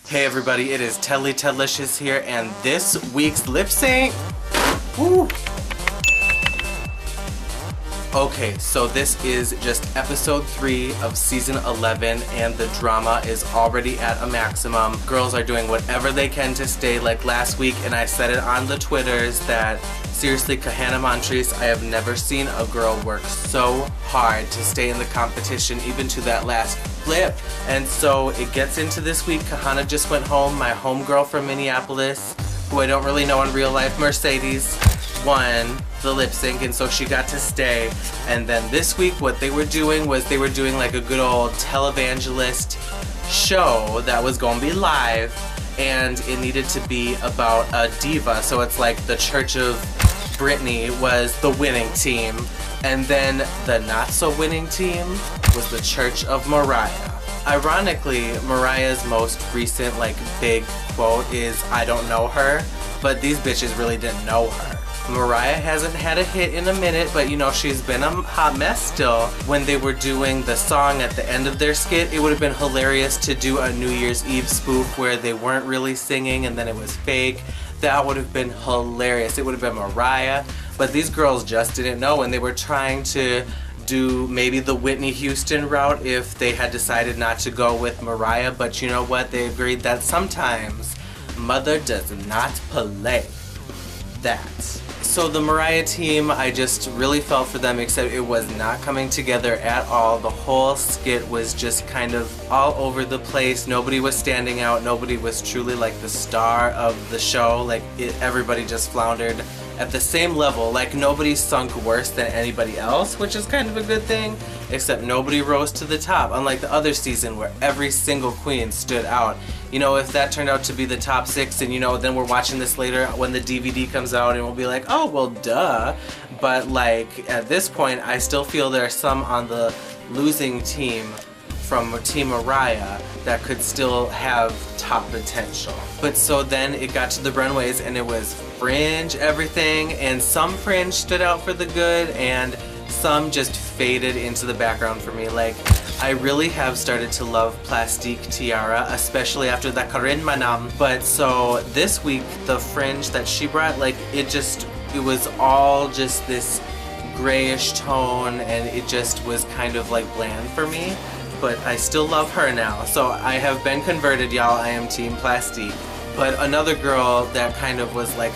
Hey everybody, it is Tedley Tedlicious here, and this week's lip sync. Woo! Okay, so this is just episode 3 of season 11, and the drama is already at a maximum. Girls are doing whatever they can to stay, like last week, and I said it on the Twitters that seriously, Kahana Montrese, I have never seen a girl work so hard to stay in the competition, even to that last flip. And so it gets into this week. Kahana just went home. My homegirl from Minneapolis, who I don't really know in real life, Mercedes, won the lip sync, and so she got to stay. And then this week what they were doing was they were doing like a good old televangelist show that was gonna be live, and it needed to be about a diva. So it's like the Church of Britney was the winning team, and then the not so winning team was the Church of Mariah. Ironically, Mariah's most recent like big quote is "I don't know her," but these bitches really didn't know her. Mariah hasn't had a hit in a minute, but you know, she's been a hot mess still. When they were doing the song at the end of their skit, it would have been hilarious to do a New Year's Eve spoof where they weren't really singing and then it was fake. That would have been hilarious. It would have been Mariah, but these girls just didn't know, and they were trying to do maybe the Whitney Houston route if they had decided not to go with Mariah, but you know what? They agreed that sometimes mother does not play that. So the Mariah team, I just really felt for them, except it was not coming together at all. The whole skit was just kind of all over the place. Nobody was standing out. Nobody was truly like the star of the show. Like everybody just floundered at the same level. Like nobody sunk worse than anybody else, which is kind of a good thing, except nobody rose to the top, unlike the other season where every single queen stood out. You know, if that turned out to be the top 6, and you know, then we're watching this later when the DVD comes out and we'll be like, oh, well, duh. But like at this point, I still feel there are some on the losing team from Team Mariah that could still have top potential. But so then it got to the runways and it was fringe everything, and some fringe stood out for the good and some just faded into the background for me. Like, I really have started to love Plastique Tiara, especially after the Karin Manam. But so this week, the fringe that she brought, like it was all just this grayish tone, and it just was kind of like bland for me. But I still love her now. So I have been converted, y'all. I am Team Plastique. But another girl that kind of was like,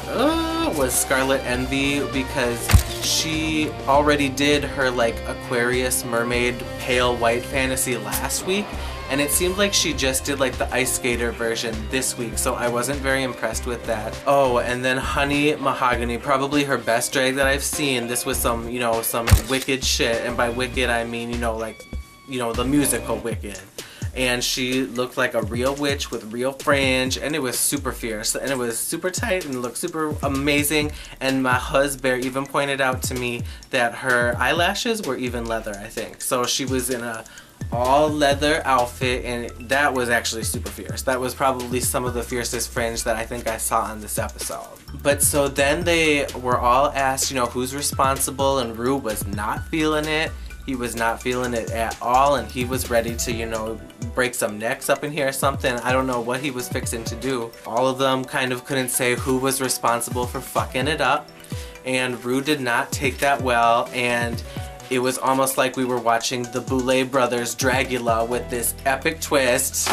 was Scarlet Envy, because she already did her like Aquarius mermaid pale white fantasy last week, and it seemed like she just did like the ice skater version this week, so I wasn't very impressed with that. Oh, and then Honey Mahogany, probably her best drag that I've seen. This was some, you know, some Wicked shit, and by Wicked I mean, you know, like, you know, the musical Wicked. And she looked like a real witch with real fringe, and it was super fierce, and it was super tight and looked super amazing. And my husband even pointed out to me that her eyelashes were even leather, I think. So she was in a all leather outfit, and that was actually super fierce. That was probably some of the fiercest fringe that I think I saw on this episode. But so then they were all asked, you know, who's responsible, and Ru was not feeling it. He was not feeling it at all, and he was ready to, you know, break some necks up in here or something. I don't know what he was fixing to do. All of them kind of couldn't say who was responsible for fucking it up, and Ru did not take that well, and it was almost like we were watching the Boulet brothers Dragula with this epic twist.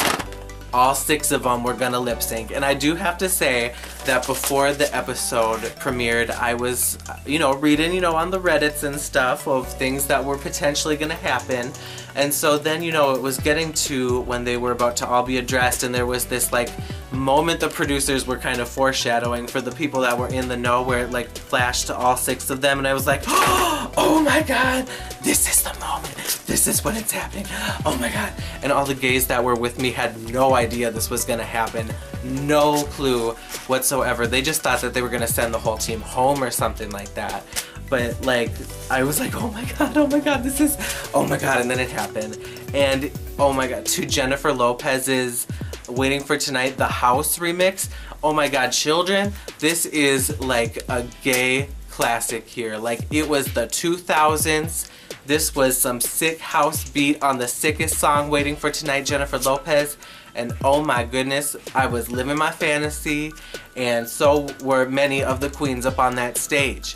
All 6 of them were gonna lip sync. And I do have to say that before the episode premiered, I was, you know, reading, you know, on the Reddits and stuff of things that were potentially gonna happen. And so then, you know, it was getting to when they were about to all be addressed, and there was this like moment the producers were kind of foreshadowing for the people that were in the know, where it like flashed to all 6 of them, and I was like, oh my god, this is the moment. This is when it's happening. Oh my god. And all the gays that were with me had no idea this was gonna happen. No clue whatsoever. They just thought that they were gonna send the whole team home or something like that. But like, I was like, oh my god, this is, oh my god, and then it happened. And oh my god, to Jennifer Lopez's Waiting for Tonight, the House remix. Oh my god, children, this is like a gay classic here. Like, it was the 2000s. This was some sick house beat on the sickest song, Waiting for Tonight, Jennifer Lopez. and oh my goodness, I was living my fantasy, and so were many of the queens up on that stage.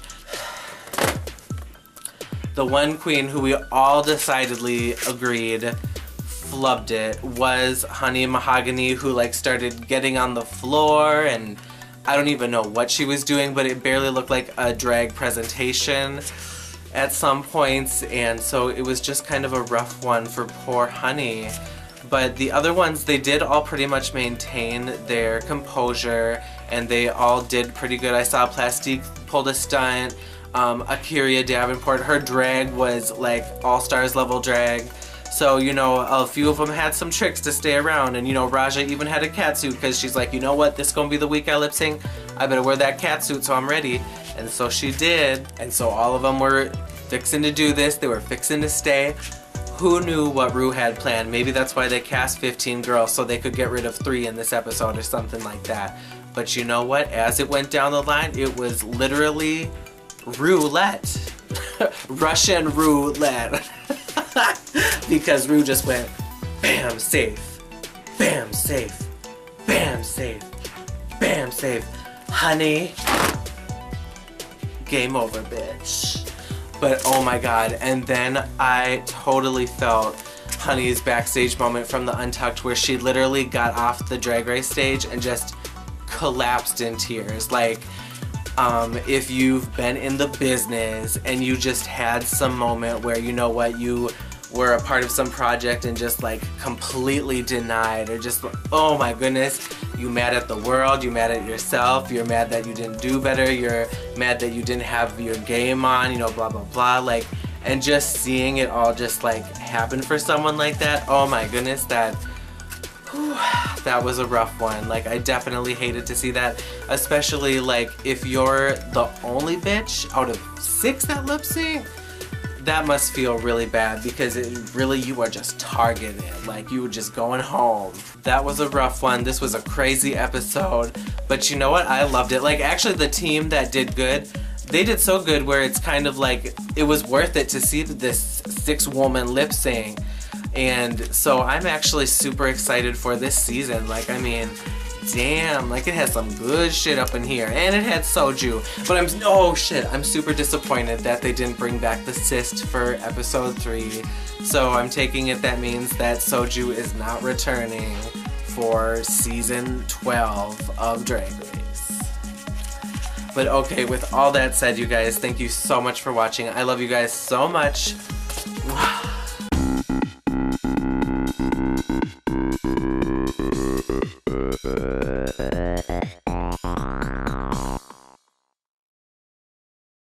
The one queen who we all decidedly agreed flubbed it was Honey Mahogany, who like started getting on the floor, and I don't even know what she was doing, but it barely looked like a drag presentation at some points, and so it was just kind of a rough one for poor Honey. But the other ones, they did all pretty much maintain their composure, and they all did pretty good. I saw Plastique pulled a stunt. Akira Davenport, her drag was like all-stars level drag. So, you know, a few of them had some tricks to stay around, and you know, Raja even had a catsuit because she's like, you know what, this is gonna be the week I lip sync. I better wear that catsuit so I'm ready. And so she did. And so all of them were fixing to do this. They were fixing to stay. Who knew what Ru had planned? Maybe that's why they cast 15 girls so they could get rid of 3 in this episode or something like that. But you know what? As it went down the line, it was literally roulette. Russian roulette. Because Ru just went bam, safe, bam, safe, bam, safe, bam, safe. Honey, game over, bitch. But oh my god, and then I totally felt Honey's backstage moment from the Untucked, where she literally got off the Drag Race stage and just collapsed in tears. Like, if you've been in the business and you just had some moment where, you know what, you were a part of some project and just like completely denied, or just, oh my goodness, you mad at the world, you mad at yourself, you're mad that you didn't do better, you're mad that you didn't have your game on, you know, blah blah blah, like, and just seeing it all just like happen for someone like that, oh my goodness, that was a rough one. Like, I definitely hated to see that, especially like if you're the only bitch out of 6 that lip sync. That must feel really bad, because you are just targeted. Like, you were just going home. That was a rough one. This was a crazy episode, but you know what? I loved it. Like, actually, the team that did good, they did so good where it's kind of like it was worth it to see this 6-woman lip sync. And so I'm actually super excited for this season. Like, I mean, damn, like, it has some good shit up in here, and it had Soju. But I'm super disappointed that they didn't bring back the cyst for episode 3. So I'm taking it that means that Soju is not returning for season 12 of Drag Race. But okay, with all that said, you guys, thank you so much for watching. I love you guys so much.